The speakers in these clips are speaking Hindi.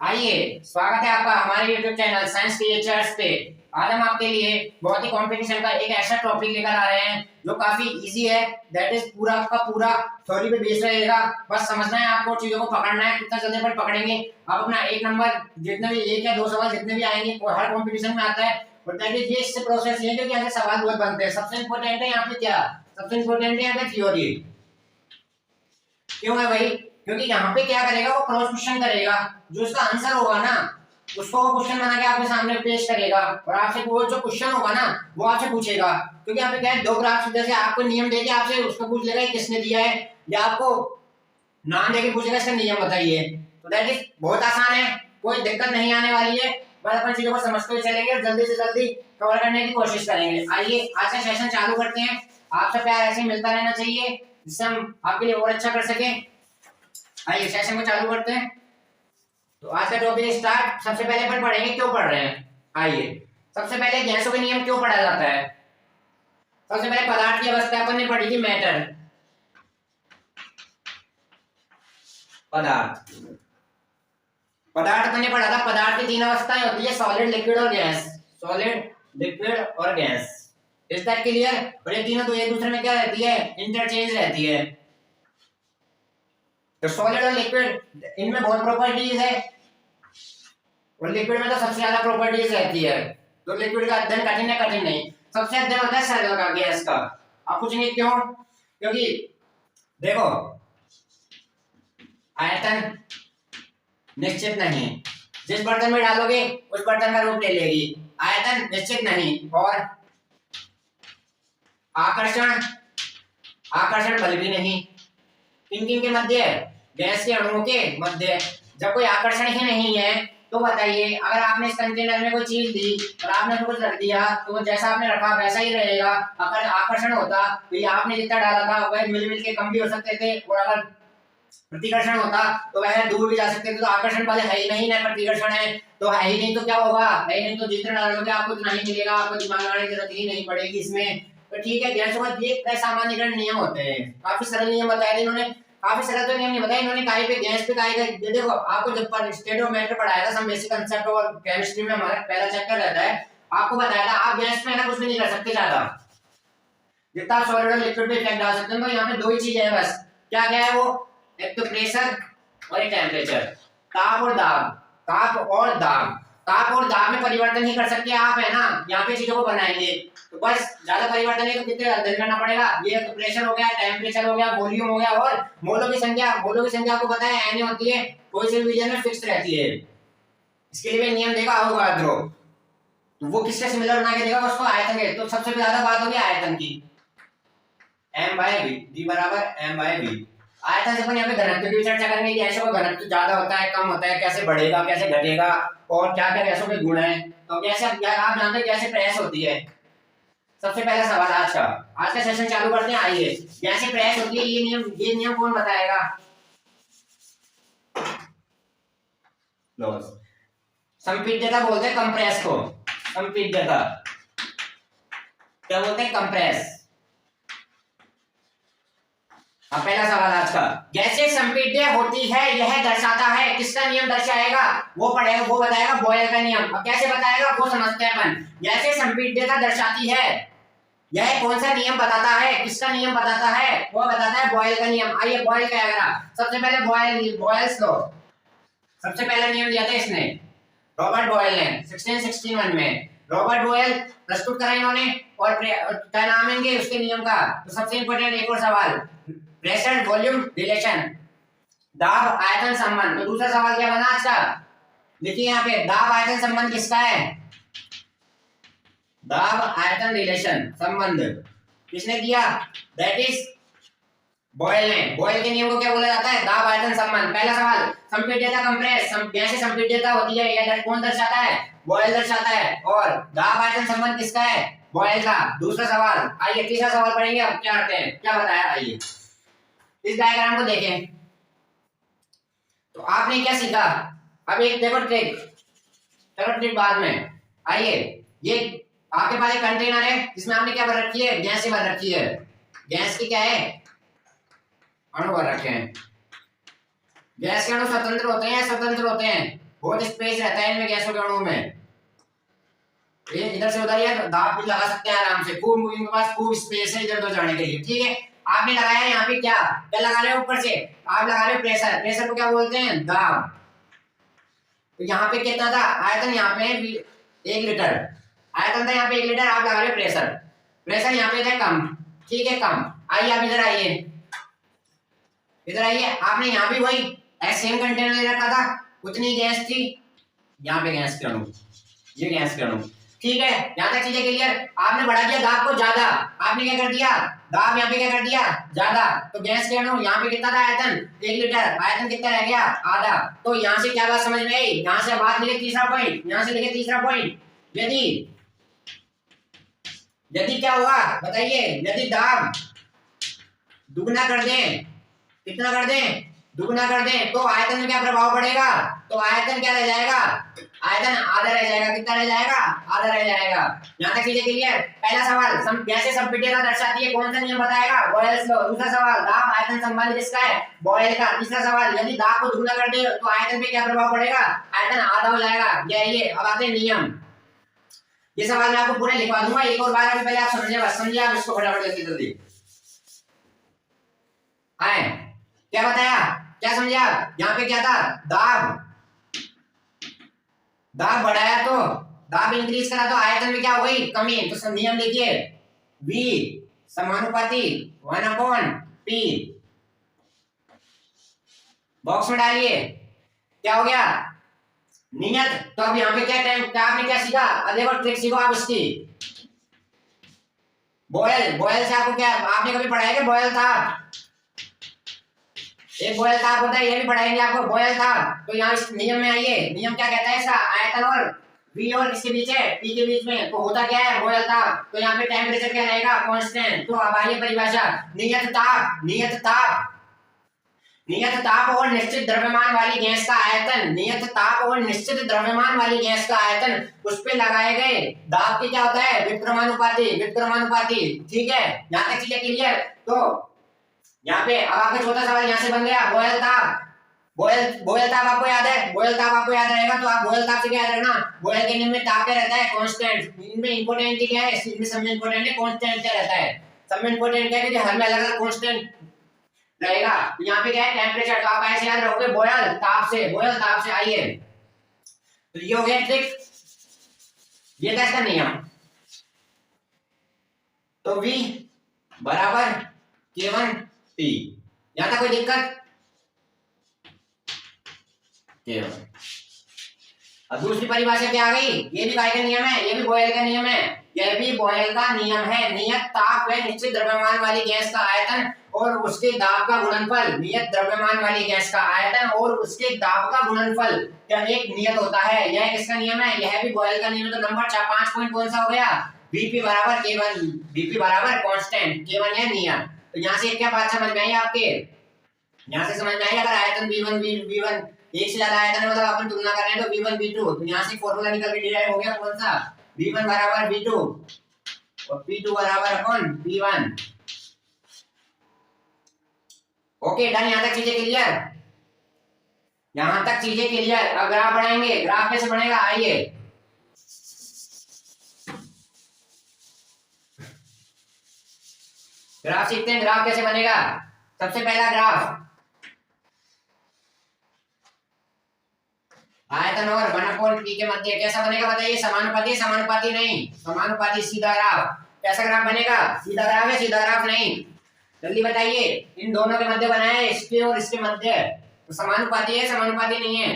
आइए, स्वागत है आपका हमारे YouTube चैनल साइंस टीचर्स पे। आज हम आपके लिए बहुत ही कंपटीशन का एक ऐसा टॉपिक लेकर आ रहे हैं जो काफी इजी है। दैट इज पूरा का पूरा थ्योरी पे बेस्ड रहेगा। बस समझना है आपको, चीजों को पकड़ना है। कितना जल्दी पर पकड़ेंगे आप अपना एक नंबर, जितने भी एक या दो सवाल जितने भी आएंगे वो हर कंपटीशन में आता है। और दैट इज ये इससे प्रोसेस ये है कि यहाँ से सवाल बहुत बनते हैं। सबसे इंपॉर्टेंट है यहाँ पे क्या, सबसे इंपॉर्टेंट है यहाँ पे थ्योरी। क्यों है भाई? क्योंकि यहाँ पे क्या करेगा, वो क्रॉस क्वेश्चन करेगा। जो इसका आंसर होगा ना उसको वो क्वेश्चन बना के आपके सामने पेश करेगा और आपसे वो जो क्वेश्चन होगा ना वो आपसे पूछेगा। क्योंकि यहाँ पे क्या है, दो ग्राफ जैसे आपको नियम देके आपसे उसको पूछ लेगा किसने दिया है, या आपको नाम देके पूछेगा इसका नियम बताइए। तो दैट इज बहुत आसान है, कोई दिक्कत नहीं आने वाली है। बस अपन चीजों को समझते हुए चलेंगे और जल्दी से जल्दी कवर करने की कोशिश करेंगे। आइए आज का सेशन चालू करते हैं। आपसे प्यार ऐसे ही मिलता रहना चाहिए जिससे हम आपके लिए और अच्छा कर सकें। आइए सेशन को चालू करते हैं। तो आज का टॉपिक स्टार्ट। सबसे पहले अपन पढ़ेंगे क्यों पढ़ रहे हैं। आइए, सबसे पहले गैसों के नियम क्यों पढ़ा जाता है। सबसे पहले पदार्थ की अवस्था अपन ने पढ़ी थी, मैटर। पदार्थ अपन ने पढ़ा था। पदार्थ की तीन अवस्थाएं होती है, सॉलिड, लिक्विड और गैस। सॉलिड, लिक्विड और गैस। इस दैट क्लियर। और ये तीनों तो एक दूसरे में क्या रहती है, इंटरचेंज रहती है। तो सॉलिड और लिक्विड इनमें बहुत प्रॉपर्टीज है और लिक्विड में तो सबसे ज्यादा प्रॉपर्टीज रहती है। तो लिक्विड का अध्ययन कठिन है, कठिन नहीं। सबसे अध्ययन होता है सरल का, गैस का। आप पूछेंगे क्यों? क्योंकि देखो, आयतन निश्चित नहीं, जिस बर्तन में डालोगे उस बर्तन का रूप ले लेगी। आयतन निश्चित नहीं। और आकर्षण बल भी नहीं। किन के मध्य? गैस के अणुओं के मध्य। जब कोई आकर्षण ही नहीं है तो बताइए, अगर आपने इस कंटेनर में कोई चीज दी और आपने उसको कुछ रख दिया तो वो जैसा आपने रखा वैसा ही रहेगा। अगर आकर्षण होता तो ये आपने जितना डाला था वह मिल के कम भी हो सकते थे, और अगर प्रतिकर्षण होता तो वह दूर भी जा सकते थे। तो आकर्षण पहले है ही नहीं ना, प्रतिकर्षण है तो है ही नहीं, तो क्या होगा, है ही नहीं। तो जितना डालोगे आपको उतना ही मिलेगा, आपको दिमाग लगाने की जरूरत ही नहीं पड़ेगी इसमें। तो ठीक है, गैसों का ये सामान्यीकरण नियम होते हैं। काफी सरल नियम बताए इन्होंने, काफी सरल तो नियम नहीं बताया इन्होंने। काहे पे गैस पे काहे का, देखो आपको जब पर स्टेटोमेट्री पढ़ाया था, सम बेसिक कांसेप्ट और केमिस्ट्री में हमारा पहला चैप्टर रहता है, आपको बताया था आप गैस में ना कुछ भी नहीं कर सकते ज्यादा, जितना सॉलिड और लिक्विड पे इफेक्ट डाल सकते हैं। तो यहाँ पे दो ही चीजें हैं बस। क्या क्या है वो? एक तो प्रेशर और एक टेम्परेचर। ताप और दाब, ताप और दाब। ताप और दाब में परिवर्तन ही कर सकते हैं आप, है ना। यहाँ पे चीजों को बनाएंगे तो बस ज्यादा परिवर्तन है तो कितने अध्ययन करना पड़ेगा। ये तो प्रेशर हो गया, टेम्परेचर हो गया, वॉल्यूम हो गया और मोलों की संख्या। मोलों की संख्या आपको पता है एन होती है, कोई से रीजन में फिक्स रहती है। इसके लिए नियम देखा होगा अवोगाड्रो, तो वो किससे सिमिलर बना के देगा उसको, आयतन के। तो सबसे ज्यादा बात होगी आयतन की, m/v, d बराबर m/v। आयतन से अपन यहाँ पे घनत्व की चर्चा करेंगे कि गैसों का घनत्व ज्यादा होता है, कम होता है, कैसे बढ़ेगा, कैसे घटेगा, और क्या क्या गैसों के गुण हैं। तो कैसे आप जानते हैं कैसे प्रयास होती है। सबसे पहला सवाल आज का सेशन चालू करते हैं। आइए, कैसे प्रयास होती है, ये नियम कौन बताएगा? संपीड्यता बोलते हैं कंप्रेस को। संपीड्यता क्या बोलते हैं? कंप्रेस। अब पहला सवाल आज का, गैसें संपीड्य होती है यह दर्शाता है, किसका नियम दर्शाएगा? वो पढ़ेगा, वो बताएगा बॉयल का नियम। अब कैसे बताएगा वो समझते हैं अपन। गैसें संपीड्यता दर्शाती है, यह कौन सा नियम बताता है, किसका नियम बताता है? वो बताता है बॉयल का नियम। आइए बॉयल क्या है, सबसे पहले बॉयल्स लॉ सबसे पहला नियम दिया था इसने, रॉबर्ट बॉयल ने 1661 में। रॉबर्ट बॉयल प्रस्तुत करा इन्होंने। और क्या नाम है उसके नियम का? तो सबसे इंपॉर्टेंट एक और सवाल, प्रेशर वॉल्यूम रिलेशन, दाब आयतन संबंध। तो दूसरा सवाल क्या बना आज का? देखिए यहाँ पे दाब आयतन संबंध किसका है? दाब आयतन रिलेशन संबंध किसने दिया? दैट इज बॉयल ने। बॉयल के नियम को क्या बोला जाता है? दाब आयतन संबंध। पहला सवाल, संपीड्यता कंप्रेस, गैसें संपीड्यता होती है यह कौन दर्शाता है? बॉयल दर्शाता है। और दाब आयतन संबंध किसका है? बॉयल का। दूसरा सवाल। आइए तीसरा सवाल पढ़ेंगे। अब क्या करते हैं, क्या बताया, आइए इस डायग्राम को देखें। तो आपने क्या सीखा? अब एक देखो ट्रिक, चलो ट्रिक बाद में। आइए, ये आपके पास एक कंटेनर है जिसमें आपने क्या भर रखी है? गैस भर रखी है। गैस की क्या है? अणु भर रखे हैं। गैस के अणु स्वतंत्र होते हैं, स्वतंत्र होते हैं। बहुत स्पेस रहता है इनमें गैसों के अणुओं में। ये इधर से उधर ये दाब भी लगा सकते हैं आराम से, खूब इनके पास खूब स्पेस है इधर उधर जाने के लिए। ठीक है, आपने लगाया यहाँ पे क्या क्या लगा रहे हो ऊपर से, आप लगा रहे हो प्रेशर। प्रेशर को क्या बोलते हैं, दाब। तो यहाँ पे कितना था आयतन, यहाँ पे 1 लीटर आयतन था, यहाँ पे 1 लीटर, आप लगा रहे हो प्रेशर। प्रेशर यहाँ पे था कम, ठीक है कम। आइए आप इधर आइए, इधर आइए। आपने यहाँ भी वही सेम कंटेनर ले रखा था, उतनी गैस थी, यहाँ पे गैस के अणु, ये गैस के अणु। ठीक है, यहाँ तक चीजें क्लियर। आपने बढ़ा दिया दाब को ज्यादा, आपने क्या कर दिया, दाब यहाँ पे क्या कर दिया ज्यादा, तो गैस के अणु यहाँ पे कितना था आयतन 1 लीटर, आयतन कितना रह गया आधा। तो यहाँ से क्या बात समझ में आई, यहाँ से बात लिखे तीसरा पॉइंट, यहाँ से लिखे तीसरा पॉइंट। यदि यदि क्या होगा बताइए, यदि दाब दुगना कर दें, कितना कर दें, दुगना कर दें, तो आयतन में क्या प्रभाव पड़ेगा, तो आयतन क्या रह जाएगा, आयतन आधा रह जाएगा। कितना रह जाएगा, आधा रह जाएगा। यहाँ तक चीजें क्लियर। पहला सवाल कैसे संपीड्यता दर्शाती है, कौन सा नियम बताएगा, बॉयल्स लॉ। दूसरा सवाल दाब आयतन संबंध किसका है, बॉयल का। तीसरा सवाल यदि दाब को दुगना कर दे तो आयतन पे क्या प्रभाव पड़ेगा, आयतन आधा हो जाएगा। ये अब आते हैं नियम। ये सवाल मैं आपको पूरे लिखवा दूंगा एक और बार, अभी पहले आप समझिए, बस समझिए आप इसको फटाफट जल्दी जल्दी। आए क्या बताया, क्या समझे आप, यहाँ पे क्या था, दाब बढ़ाया तो दाब इंक्रीज करा तो आयतन में क्या हो गई कमी। तो नियम लिखिए, V समानुपाती 1/P। बॉक्स में डालिए, क्या हो गया नियत। तो अब यहाँ पे क्या आपने क्या सीखा, देखो ट्रिक सीखो आप इसकी। बॉयल से आपको क्या, आपने कभी पढ़ाया क्या बॉयल था, एक बॉयल ताप होता है, ये भी पढ़ाएंगे आपको बॉयल ताप। तो यहाँ इस नियम में आइए, नियम क्या कहता है इसका, आयतन और V और इसके बीच है P के बीच में, तो होता क्या है बॉयल ताप। तो यहाँ पे टेम्परेचर क्या रहेगा कांस्टेंट। तो अब आइए परिभाषा, नियत ताप और निश्चित द्रव्यमान वाली गैस का आयतन, नियत ताप और निश्चित द्रव्यमान वाली गैस का आयतन उस पे लगाए गए दाब की क्या होता है, व्युत्क्रमानुपाती। ठीक है, यहाँ तक चीजें क्लियर। तो यहाँ पे अब आपका चौथा सवाल यहाँ से बन गया, बॉयल ताप आपको याद है, बॉयल ताप आपको याद रहेगा। तो आप बॉयल ताप से क्या याद रखना, बॉयल के नियम में ताप क्या रहता है कांस्टेंट। इनमें इंपॉर्टेंट क्या है, इसमें सब में इंपॉर्टेंट है कांस्टेंट क्या रहता है, सब में इंपॉर्टेंट क्या है कि हर में अलग अलग कांस्टेंट रहेगा। तो यहाँ पे क्या है टेम्परेचर, तो आप ऐसे याद रखोगे बॉयल ताप से। आइए तो ये हो गया ट्रिक, ये था इसका नियम। तो V बराबर K1P, यहां तक कोई दिक्कत, K1। अब दूसरी परिभाषा क्या आ गई, ये भी काय का नियम है, ये भी बॉयल का नियम है, यह भी बॉयल का नियम है। नियत ताप है निश्चित द्रव्यमान वाली गैस का आयतन और उसके दाब का गुणनफल, नियत द्रव्यमान वाली गैस का आयतन और उसके दाब का गुणनफल क्या एक नियत होता है। यह किसका नियम है, यह भी बॉयल का नियम है। तो नंबर 5 पॉइंट कौन सा हो गया, Vp बराबर K1, Vp बराबर कांस्टेंट, K1 है नियम। तो यहाँ से क्या बात समझ में आई आपके, यहाँ से समझ में आई अगर आयतन V1 एक से ज्यादा आयतन है, मतलब अपन तुलना कर रहे हैं तो V1 V2, तो यहाँ से फॉर्मूला निकल के डिराइव हो गया कौन सा, V1 बराबर V2 और P2 बराबर कौन P1। ओके डन, यहाँ तक चीजें क्लियर, यहाँ तक चीजें क्लियर। अब ग्राफ बनाएंगे, ग्राफ कैसे बनेगा आइए। ग्राफ सीखते हैं, ग्राफ कैसे बनेगा। सबसे पहला ग्राफ आयतन और 1/P के मध्य कैसा बनेगा बताइए, समानुपाती, समानुपाती नहीं, समानुपाती सीधा ग्राफ। कैसा ग्राफ बनेगा, सीधा ग्राफ है, सीधा ग्राफ नहीं, जल्दी बताइए। इन दोनों के मध्य बनाया है, इसके और इसके मध्य, तो समानुपाती है, समानुपाती नहीं है।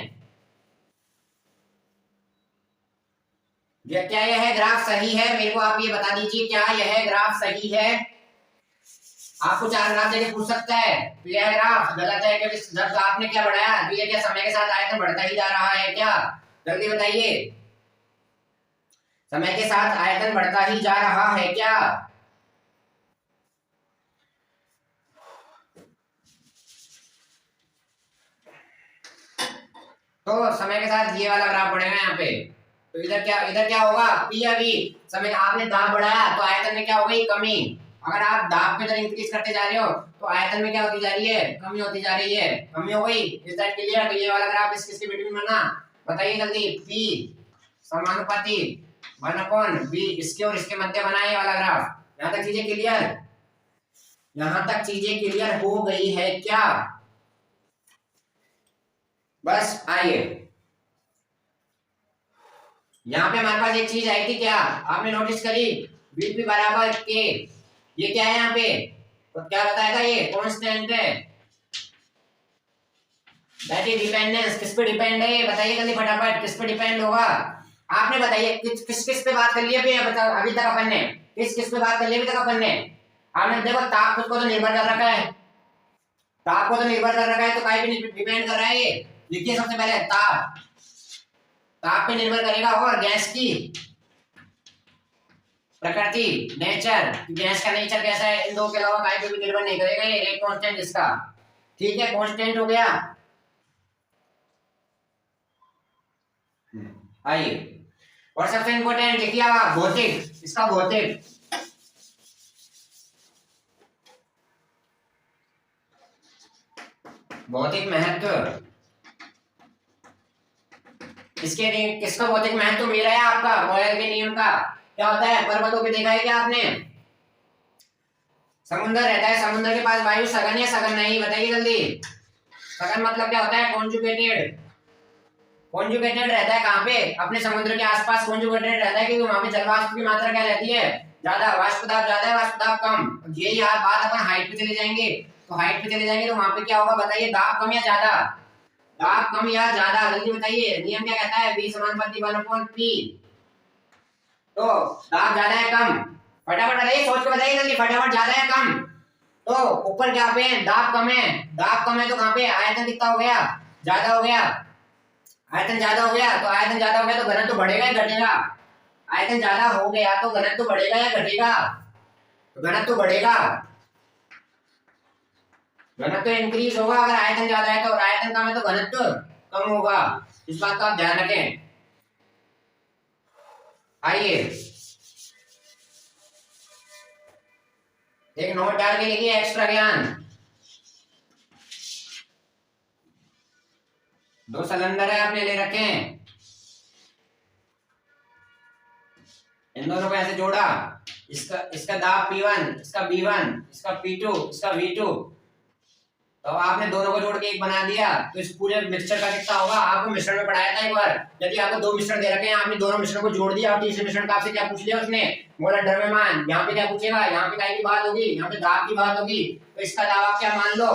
क्या यह ग्राफ सही है, मेरे को आप ये बता दीजिए, क्या यह ग्राफ सही है। आपको 4 ग्राफ देके पूछ सकता है, तो यह ग्राफ गलत है क्योंकि जब आपने क्या बढ़ाया, तो ये क्या समय के साथ आयतन बढ़ता ही जा रहा है क्या, जल्दी बताइए, समय के साथ आयतन बढ़ता ही जा रहा है क्या। तो समय के साथ ये वाला ग्राफ बढ़ेगा यहाँ पे, तो इधर क्या होगा, P या V, समय आपने दाब बढ़ाया तो आयतन में क्या हो गई कमी। अगर आप दाब पे इंक्रीज करते जा रहे हो तो आयतन में क्या होती जा रही है, कमी होती जा रही है, कमी हो गई। Is that clear. तो ये वाला ग्राफ किसके बिटवीन बना, बताइए जल्दी। P समानुपाती 1/b, इसके और इसके मध्य बनाए ये वाला ग्राफ। यहाँ तक चीजें क्लियर? यहाँ तक चीजें क्लियर हो गई है क्या? बस आइए, यहाँ पे हमारे पास एक चीज आई थी, क्या आपने नोटिस करी? Vp बराबर K, ये क्या है यहाँ पे? तो क्या बताएगा? ये कांस्टेंट है। That is dependence. किस पे डिपेंड है ये बताइए जल्दी फटाफट, किस पे डिपेंड होगा? आपने बताइए किस किस पे बात कर ली अभी बताओ, अभी तक अपन ने किस किस पे बात कर ली अभी तक अपन ने? आपने देखो ताप खुद को तो निर्भर कर रखा है, ताप को तो निर्भर कर रखा है, तो काहे पे डिपेंड कर रहा है ये? लिखिए सबसे पहले ताप, ताप पे निर्भर करेगा। और गैस की प्रकृति, नेचर, गैस का नेचर कैसा है, इन दो के अलावा काहे पे भी निर्भर नहीं करेगा ये, एक कांस्टेंट इसका। ठीक है, कांस्टेंट हो गया। आइए, और सबसे इंपॉर्टेंट लिखिए आप भौतिक, इसका भौतिक, भौतिक महत्व। किसके किसका भौतिक महत्व? मेरा है आपका, बॉयल के नियम का। क्या होता है पर्वतों पे देखा है क्या आपने? समुद्र रहता है, समुद्र के पास वायु सघन या सघन नहीं? बताइए जल्दी। सघन मतलब क्या होता है? कॉन्जुगेटेड। कॉन्जुगेटेड रहता है कहाँ पे? अपने समुद्र के आसपास कॉन्जुगेटेड रहता है, क्योंकि वहां पे जल वाष्प की मात्रा क्या रहती है? ज्यादा। वाष्प दाब ज्यादा है, वाष्प दाब कम। यही बात अपन हाइट पे चले जाएंगे, तो हाइट पे चले जाएंगे तो वहां पे क्या होगा बताइए? दाब कम या ज्यादा? दाब कम या ज्यादा? जल्दी बताइए। नियम क्या कहता है? V समानुपाती 1/p। तो दाब ज्यादा है कम? फटाफट बताइए, सोच के बताइए जल्दी फटाफट। ज्यादा है कम? तो ऊपर क्या पे दाब कम है, दाब कम है तो कहाँ पे आयतन कितना हो गया? ज्यादा हो गया। आयतन ज्यादा हो गया, तो आयतन ज्यादा हो गया तो घनत्व तो बढ़ेगा या घटेगा? आयतन ज्यादा हो गया तो घनत्व तो बढ़ेगा या घटेगा? तो घनत्व तो बढ़ेगा, घनत्व इंक्रीज होगा अगर आयतन ज्यादा है तो, और आयतन कम है तो घनत्व कम होगा। इस बात का आप ध्यान रखें। आइए, एक नोट डाल के लिखिए एक्स्ट्रा ज्ञान। दो सिलेंडर है आपने ले रखे हैं, इन दोनों को ऐसे जोड़ा, इसका दाब P1, इसका B1, इसका P2, इसका V2। तो आपने दोनों को जोड़ के एक बना दिया, तो इस पूरे मिक्सचर का कितना होगा? आपको मिश्रण में पढ़ाया था एक बार। यदि आपको दो मिश्रण दे रखे हैं, आपने दोनों मिश्रण को जोड़ दिया, और तीसरे मिश्रण का आपसे क्या पूछ लिया उसने? मोलर द्रव्यमान। यहाँ पे क्या पूछेगा? यहाँ पे काय की बात होगी? यहाँ पे दाब की बात होगी। तो इसका दाब आप क्या मान लो?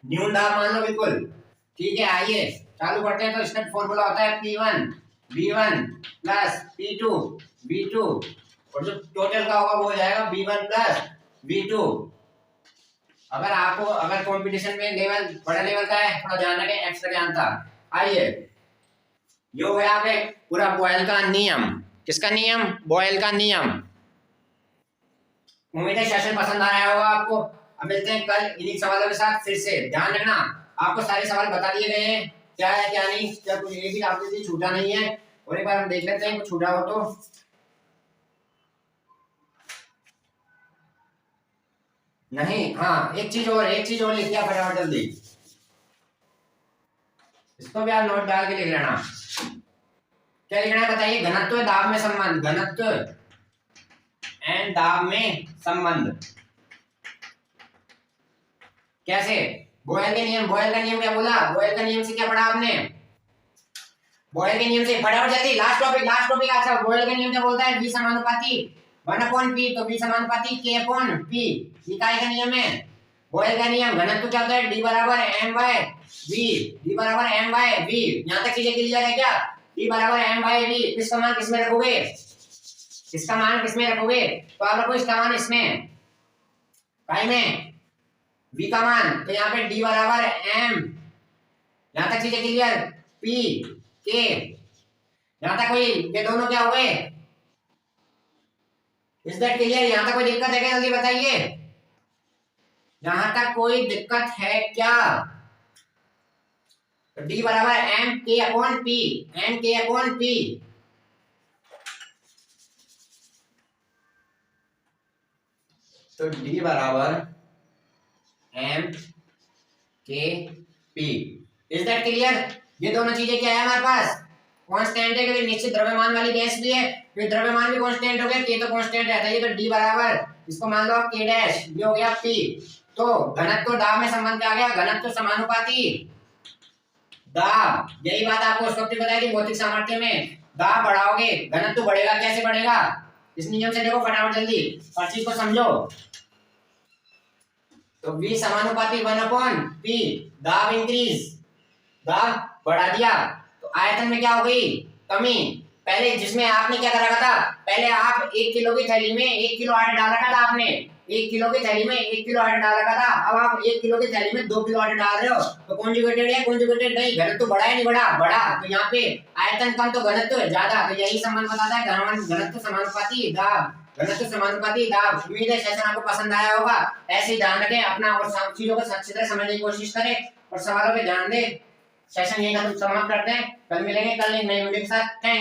न्यून दाब मान लो, बिल्कुल। ठीक है, आइए चालू करते हैं। तो इसका फॉर्मूला होता है P1 B1 plus P2 B2, और जो टोटल का होगा वो हो जाएगा B1 प्लस B2। अगर कंपटीशन में लेवल बड़ा लेवल का है, थोड़ा ध्यान रखें, एक्स्ट्रा ज्ञान था। आइए, यो है आपके पूरा बॉयल का नियम। किसका नियम? बॉयल का नियम। उम्मीद है सेशन पसंद आया होगा आपको। अब मिलते हैं कल इन्हीं सवालों के साथ फिर से। ध्यान रखना, आपको सारे सवाल बता दिए गए हैं, क्या है क्या नहीं, क्या कुछ एक भी आपने छूटा नहीं है। और एक बार हम देख लेते हैं कुछ छूटा हो तो। नहीं, हाँ एक चीज और लिख दिया फटाफट जल्दी। इसको भी आप नोट डाल के लिख लेना। क्या लिखना है बताइए? घनत्व दाब में संबंध, घनत्व एंड दाब में संबंध। कैसे? बॉयल के नियम। बॉयल का नियम क्या बोला? बॉयल का नियम से क्या पढ़ा आपने? बॉयल के नियम से फटाफट जल्दी, लास्ट टॉपिक। अच्छा, बॉयल का नियम क्या बोलता है? V समानुपाती 1/p, तो V समानुपाती K/P, इकाई का नियम है। बॉयल का नियम, घनत्व क्या होता है? D बराबर m/v, D बराबर m/v। यहाँ तक चीजें क्लियर है क्या? D बराबर m/v। किसका मान किसमें रखोगे? इसका मान किसमें रखोगे? तो आप रखो इसका मान इसमें, काई में? V का मान, तो यहाँ पे D बराबर m। यहाँ तक चीजें क्लियर? P K, यहाँ तक कोई, ये दोनों क्या हो गए? Is that clear? यहाँ तक कोई दिक्कत है क्या? जल्दी बताइए, यहाँ तक कोई दिक्कत है क्या? तो D बराबर m/K/P, m/K/P। तो D बराबर m/K/P। Is that clear? ये दोनों चीजें क्या है हमारे पास, कांस्टेंट है, क्योंकि निश्चित द्रव्यमान वाली गैस भी है, फिर द्रव्यमान भी कांस्टेंट हो गया, के तो कांस्टेंट रहता है, ये तो डी बराबर इसको मान लो आप के डैश, ये हो गया पी। तो घनत्व दाब में संबंध क्या आ गया, घनत्व समानुपाती दाब। यही बात आपको उस वक्त बताई थी भौतिक सामर्थ्य में, दाब बढ़ाओगे घनत्व बढ़ेगा, कैसे बढ़ेगा, इस नियम से देखो फटाफट जल्दी हर चीज को समझो। तो V समानुपाती 1/P, दाब इंक्रीज, दाब बढ़ा दिया, तो आयतन में क्या हो गई, कमी। पहले जिसमें आपने क्या करा था, पहले आप 1 किलो की थैली में 1 किलो आटा डाल रखा था आपने, 1 किलो की थैली में 1 किलो आटा डाल रखा था, अब आप 1 किलो की थैली में 2 किलो आटा डाल रहे हो, तो कॉन्जुगेटेड है कॉन्जुगेटेड नहीं, घनत्व बढ़ा है नहीं बढ़ा, बढ़ा, तो यहाँ पे आयतन कम तो घनत्व है ज्यादा, तो यही संबंध बताता है घनत्व समानुपाती दाब, घनत्व समानुपाती दाब। उम्मीद है सेशन आपको पसंद आया होगा, ऐसे ही ध्यान रखें अपना और सब चीजों को अच्छी तरह समझने की कोशिश करें और सवालों पे ध्यान दें। सेशन यही हम समाप्त करते हैं, कल मिलेंगे कल एक नई वीडियो के साथ। थैंक